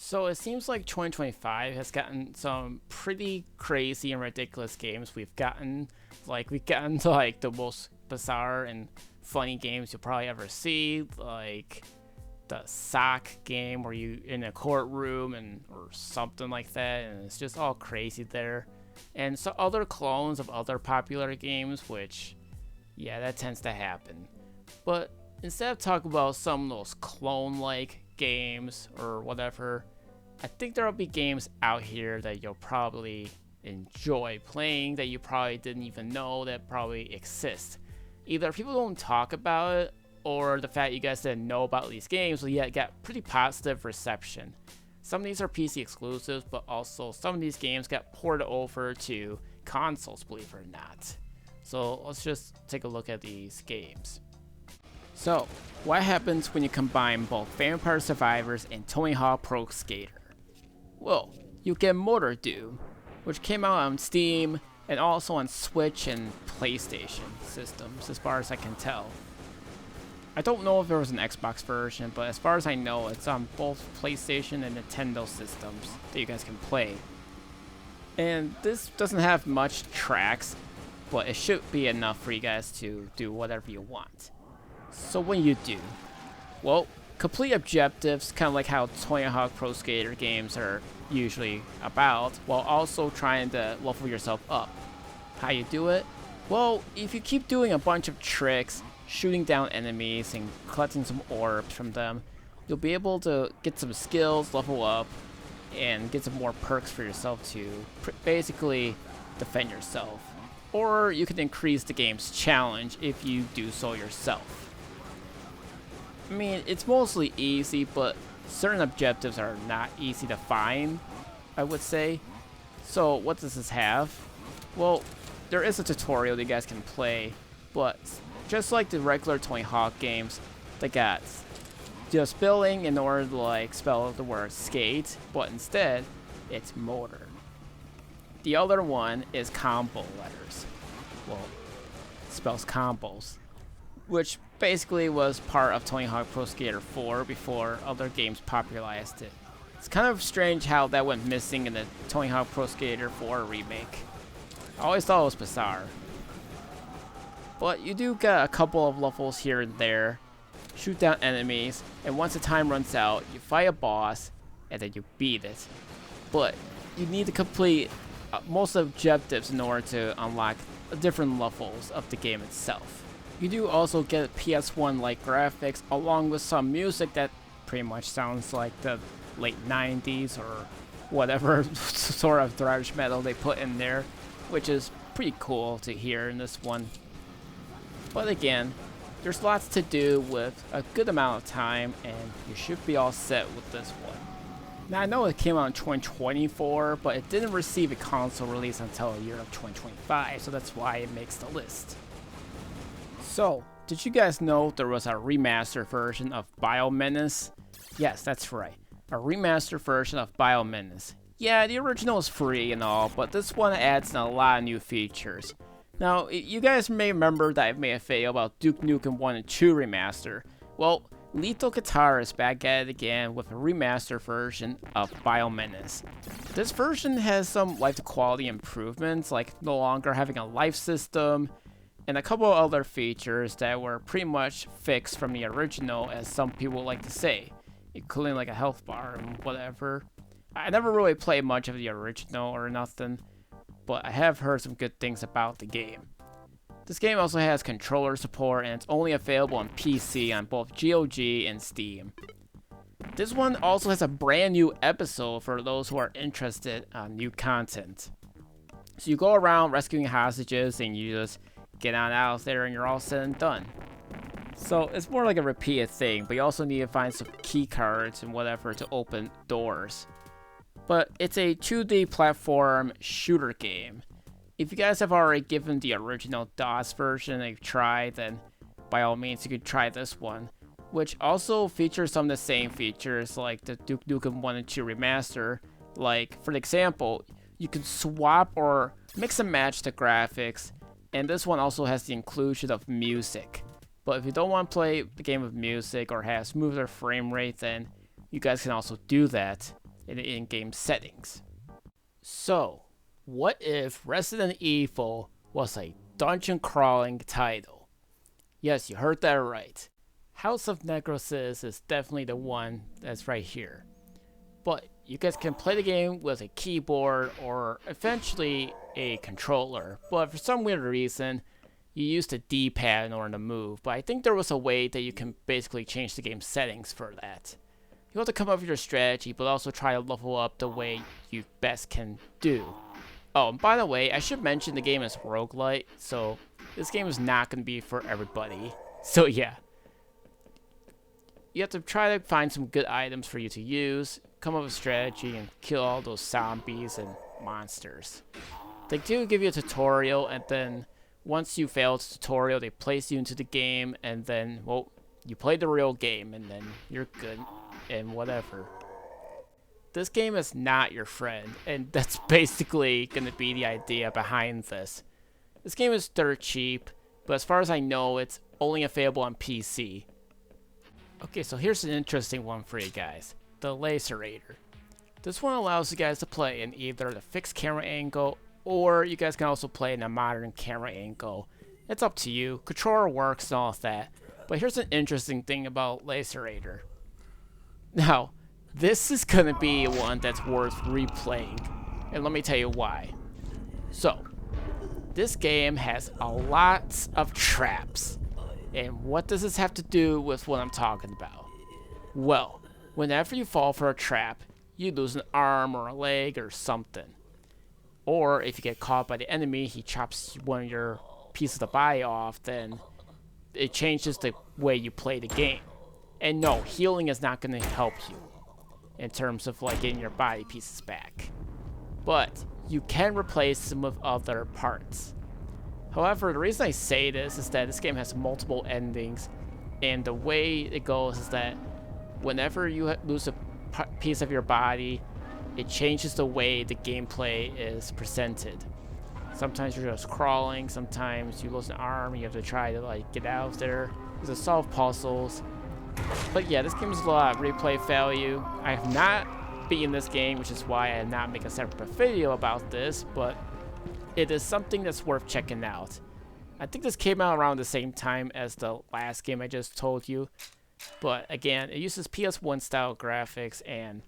So it seems like 2025 has gotten some pretty crazy and ridiculous games. We've gotten to like the most bizarre and funny games you'll probably ever see, like the sock game where you in a courtroom and or something like that, and it's just all crazy there. And so other clones of other popular games, which yeah, that tends to happen. But instead of talking about some of those clone-like games or whatever, I think there'll be games out here that you'll probably enjoy playing that you probably didn't even know that probably exist. Either people don't talk about it, or the fact you guys didn't know about these games will yet get pretty positive reception. Some of these are PC exclusives, but also some of these games got ported over to consoles, believe it or not. So let's just take a look at these games. So, what happens when you combine both Vampire Survivors and Tony Hawk Pro Skater? Well, you get Motor Doom, which came out on Steam and also on Switch and PlayStation systems, as far as I can tell. I don't know if there was an Xbox version, but as far as I know, it's on both PlayStation and Nintendo systems that you guys can play. And this doesn't have much tracks, but it should be enough for you guys to do whatever you want. So what do? Well, complete objectives, kind of like how Tony Hawk Pro Skater games are usually about, while also trying to level yourself up. How you do it? Well, if you keep doing a bunch of tricks, shooting down enemies and collecting some orbs from them, you'll be able to get some skills, level up, and get some more perks for yourself to basically defend yourself. Or you can increase the game's challenge if you do so yourself. I mean, it's mostly easy, but certain objectives are not easy to find, I would say. So what does this have? Well, there is a tutorial that you guys can play, but just like the regular Tony Hawk games, they got just spelling in order to like spell the word skate, but instead, it's motor. The other one is combo letters. Well, it spells combos, which basically was part of Tony Hawk Pro Skater 4 before other games popularized it. It's kind of strange how that went missing in the Tony Hawk Pro Skater 4 remake. I always thought it was bizarre. But you do get a couple of levels here and there, shoot down enemies, and once the time runs out, you fight a boss, and then you beat it. But you need to complete most objectives in order to unlock different levels of the game itself. You do also get PS1-like graphics, along with some music that pretty much sounds like the late 90s or whatever sort of thrash metal they put in there, which is pretty cool to hear in this one. But again, there's lots to do with a good amount of time, and you should be all set with this one. Now I know it came out in 2024, but it didn't receive a console release until the year of 2025, so that's why it makes the list. So, did you guys know there was a remastered version of Biomenace? Yes, that's right, a remastered version of Biomenace. Yeah, the original is free and all, but this one adds in a lot of new features. Now, you guys may remember that I've made a video about Duke Nukem 1 and 2 Remaster. Well, Lethal Guitar is back at it again with a remastered version of Biomenace. This version has some life quality improvements, like no longer having a life system, and a couple of other features that were pretty much fixed from the original, as some people like to say, including like a health bar and whatever. I never really played much of the original or nothing, but I have heard some good things about the game. This game also has controller support, and it's only available on PC on both GOG and Steam. This one also has a brand new episode for those who are interested in new content. So you go around rescuing hostages and you just get on out there and you're all said and done. So it's more like a repeated thing, but you also need to find some key cards and whatever to open doors. But it's a 2D platform shooter game. If you guys have already given the original DOS version a try, then by all means you could try this one, which also features some of the same features like the Duke Nukem 1 and 2 remaster. Like, for example, you can swap or mix and match the graphics, and this one also has the inclusion of music. But if you don't want to play the game with music or have smoother frame rate, then you guys can also do that. in the in-game settings. So, what if Resident Evil was a dungeon crawling title? Yes, you heard that right. House of Necrosis is definitely the one that's right here. But you guys can play the game with a keyboard or eventually a controller. But for some weird reason, you use the D-pad in order to move. But I think there was a way that you can basically change the game settings for that. You have to come up with your strategy, but also try to level up the way you best can do. Oh, and by the way, I should mention the game is roguelite, so this game is not going to be for everybody. So yeah. You have to try to find some good items for you to use, come up with a strategy, and kill all those zombies and monsters. They do give you a tutorial, and then once you fail the tutorial, they place you into the game, and then, well, you play the real game, and then you're good, and whatever. This game is not your friend, and that's basically going to be the idea behind this. This game is dirt cheap, but as far as I know, it's only available on PC. Okay, so here's an interesting one for you guys. The Lacerator. This one allows you guys to play in either the fixed camera angle, or you guys can also play in a modern camera angle. It's up to you. Controller works and all of that. But here's an interesting thing about Lacerator. Now, this is going to be one that's worth replaying, and let me tell you why. So, this game has a lot of traps, and what does this have to do with what I'm talking about? Well, whenever you fall for a trap, you lose an arm or a leg or something. Or if you get caught by the enemy, he chops one of your pieces of the body off, then it changes the way you play the game. And no, healing is not going to help you in terms of like getting your body pieces back. But you can replace them with other parts. However, the reason I say this is that this game has multiple endings, and the way it goes is that whenever you lose a piece of your body, it changes the way the gameplay is presented. Sometimes you're just crawling, sometimes you lose an arm, and you have to try to like get out of there. You have to solve puzzles. But yeah, this game has a lot of replay value. I have not beaten this game, which is why I did not make a separate video about this, but it is something that's worth checking out. I think this came out around the same time as the last game I just told you. But again, it uses PS1 style graphics, and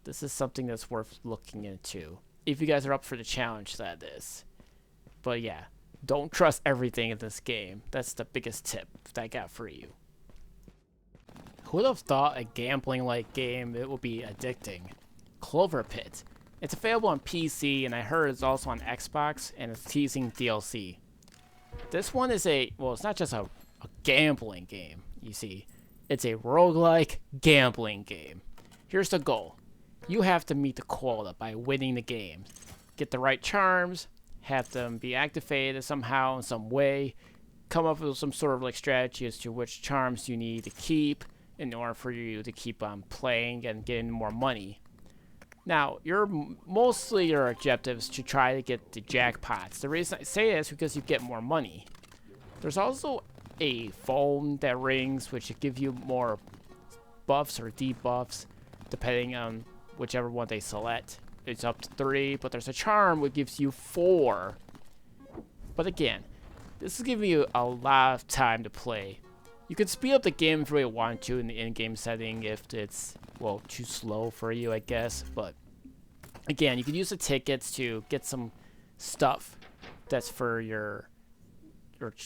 this is something that's worth looking into. If you guys are up for the challenge, that is. But yeah, don't trust everything in this game. That's the biggest tip that I got for you. Who would have thought a gambling-like game it would be addicting? Clover Pit. It's available on PC, and I heard it's also on Xbox, and it's teasing DLC. This one is it's not just a gambling game, you see. It's a roguelike gambling game. Here's the goal. You have to meet the quota by winning the game. Get the right charms, have them be activated somehow in some way, come up with some sort of like strategy as to which charms you need to keep in order for you to keep on playing and getting more money. Now, mostly your objective is to try to get the jackpots. The reason I say this is because you get more money. There's also a phone that rings, which will give you more buffs or debuffs, depending on whichever one they select. It's up to 3, but there's a charm which gives you 4. But again, this is giving you a lot of time to play. You can speed up the game if you really want to in the in-game setting if it's, well, too slow for you, I guess. But again, you can use the tickets to get some stuff that's for your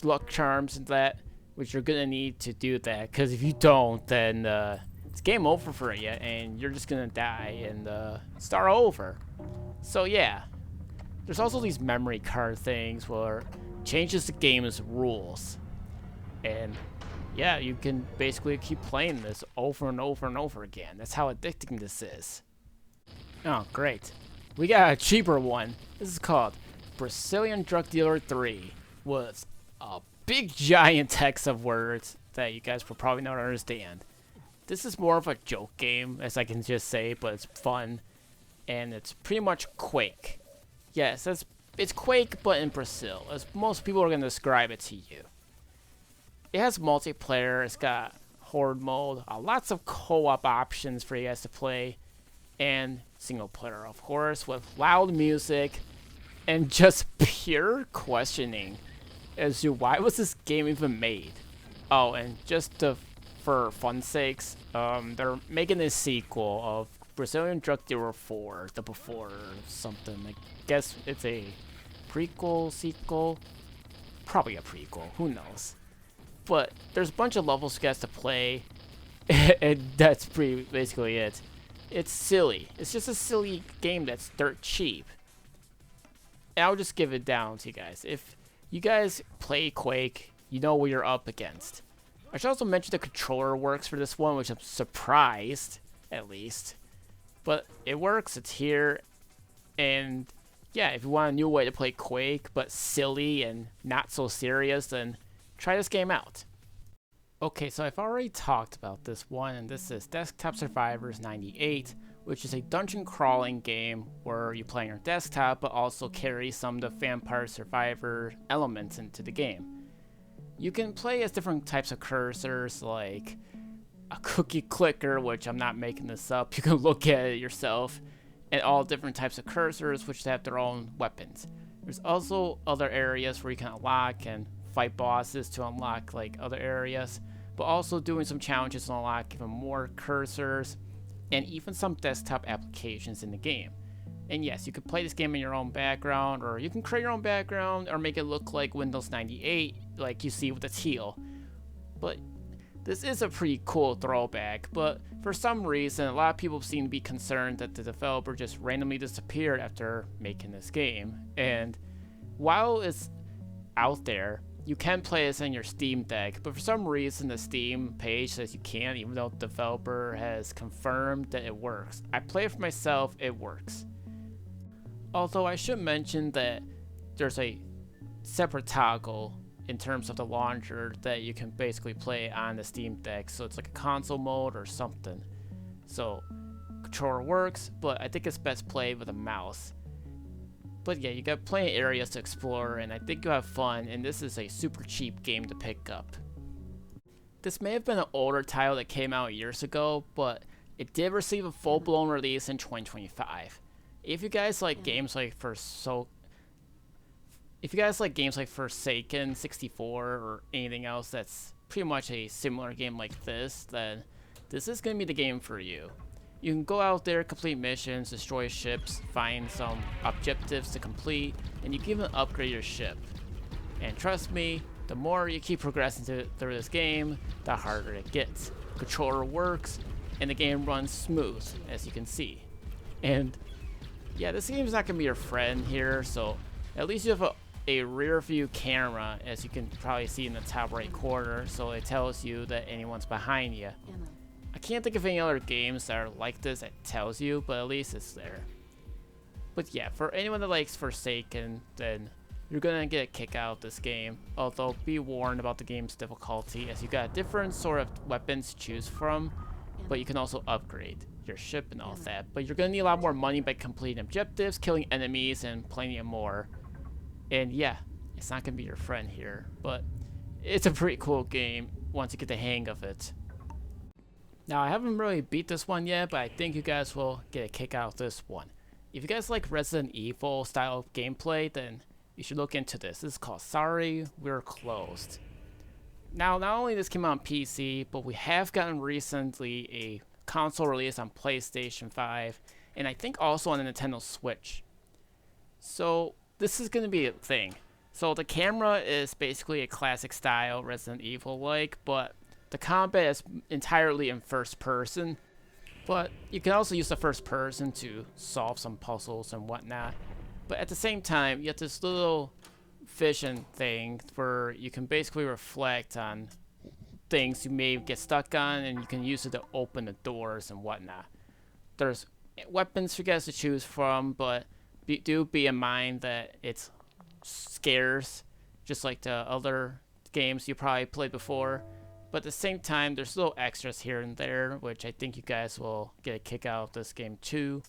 luck charms and that, which you're gonna need to do that. Because if you don't, then it's game over for you, and you're just gonna die and start over. So yeah, there's also these memory card things where it changes the game's rules, and yeah, you can basically keep playing this over and over and over again. That's how addicting this is. Oh, great. We got a cheaper one. This is called Brazilian Drug Dealer 3 with a big giant text of words that you guys will probably not understand. This is more of a joke game, as I can just say, but it's fun. And it's pretty much Quake. Yes, it's Quake, but in Brazil, as most people are going to describe it to you. It has multiplayer, it's got horde mode, lots of co-op options for you guys to play. and single player, of course, with loud music and just pure questioning as to why was this game even made. Oh, and for fun sakes, they're making a sequel of Brazilian Drug Dealer 4, the before something. I guess it's a prequel, sequel, probably a prequel, who knows. But there's a bunch of levels you guys to play, and that's basically it. It's silly. It's just a silly game that's dirt cheap. And I'll just give it down to you guys. If you guys play Quake, you know what you're up against. I should also mention the controller works for this one, which I'm surprised, at least. But it works, it's here, and yeah, if you want a new way to play Quake, but silly and not so serious, then try this game out. Okay, so I've already talked about this one, and this is Desktop Survivors 98, which is a dungeon crawling game where you play on your desktop, but also carry some of the Vampire Survivor elements into the game. You can play as different types of cursors, like a cookie clicker, which I'm not making this up, you can look at it yourself, and all different types of cursors, which have their own weapons. There's also other areas where you can unlock and fight bosses to unlock like other areas, but also doing some challenges to unlock even more cursors, and even some desktop applications in the game. And yes, you can play this game in your own background, or you can create your own background, or make it look like Windows 98, like you see with the teal. But this is a pretty cool throwback, but for some reason, a lot of people seem to be concerned that the developer just randomly disappeared after making this game. And while it's out there, you can play this on your Steam Deck, but for some reason the Steam page says you can't, even though the developer has confirmed that it works. I play it for myself, it works. Although I should mention that there's a separate toggle in terms of the launcher that you can basically play on the Steam Deck, so it's like a console mode or something. So controller works, but I think it's best played with a mouse. But yeah, you got plenty of areas to explore, and I think you'll have fun, and this is a super cheap game to pick up. This may have been an older title that came out years ago, but it did receive a full-blown release in 2025. If you guys like games like Forsaken 64 or anything else that's pretty much a similar game like this, then this is going to be the game for you. You can go out there, complete missions, destroy ships, find some objectives to complete, and you can even upgrade your ship. And trust me, the more you keep progressing through this game, the harder it gets. Controller works, and the game runs smooth, as you can see. And yeah, this game is not going to be your friend here, so at least you have a rear view camera, as you can probably see in the top right corner, so it tells you that anyone's behind you. I can't think of any other games that are like this that tells you, but at least it's there. But yeah, for anyone that likes Forsaken, then you're gonna get a kick out of this game, although be warned about the game's difficulty, as you got different sort of weapons to choose from, but you can also upgrade your ship and all that. But you're gonna need a lot more money by completing objectives, killing enemies, and plenty of more. And yeah, it's not gonna be your friend here, but it's a pretty cool game once you get the hang of it. Now, I haven't really beat this one yet, but I think you guys will get a kick out of this one. If you guys like Resident Evil style of gameplay, then you should look into this. This is called Sorry, We're Closed. Now, not only this came out on PC, but we have gotten recently a console release on PlayStation 5, and I think also on the Nintendo Switch. So, this is going to be a thing. So, the camera is basically a classic style Resident Evil-like, but the combat is entirely in first person, but you can also use the first person to solve some puzzles and whatnot. But at the same time, you have this little vision thing where you can basically reflect on things you may get stuck on, and you can use it to open the doors and whatnot. There's weapons for you guys to choose from, but do be in mind that it's scarce, just like the other games you probably played before. But at the same time, there's little extras here and there, which I think you guys will get a kick out of this game too.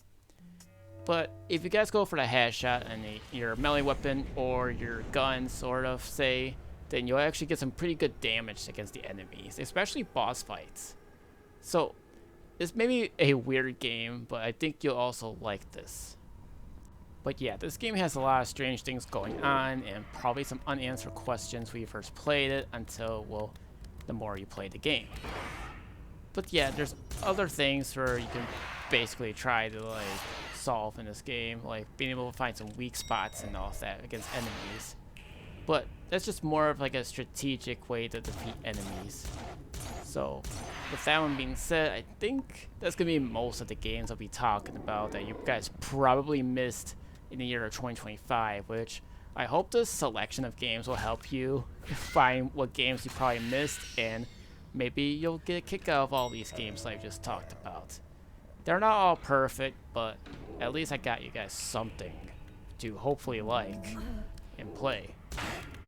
But if you guys go for the headshot and your melee weapon or your gun, sort of, say, then you'll actually get some pretty good damage against the enemies, especially boss fights. So, it's maybe a weird game, but I think you'll also like this. But yeah, this game has a lot of strange things going on and probably some unanswered questions when you first played it until, well, the more you play the game. But yeah, there's other things where you can basically try to like solve in this game, like being able to find some weak spots and all of that against enemies. But that's just more of like a strategic way to defeat enemies. So with that one being said, I think that's gonna be most of the games I'll be talking about that you guys probably missed in the year of 2025, which I hope this selection of games will help you find what games you probably missed, and maybe you'll get a kick out of all these games I just talked about. They're not all perfect, but at least I got you guys something to hopefully like and play.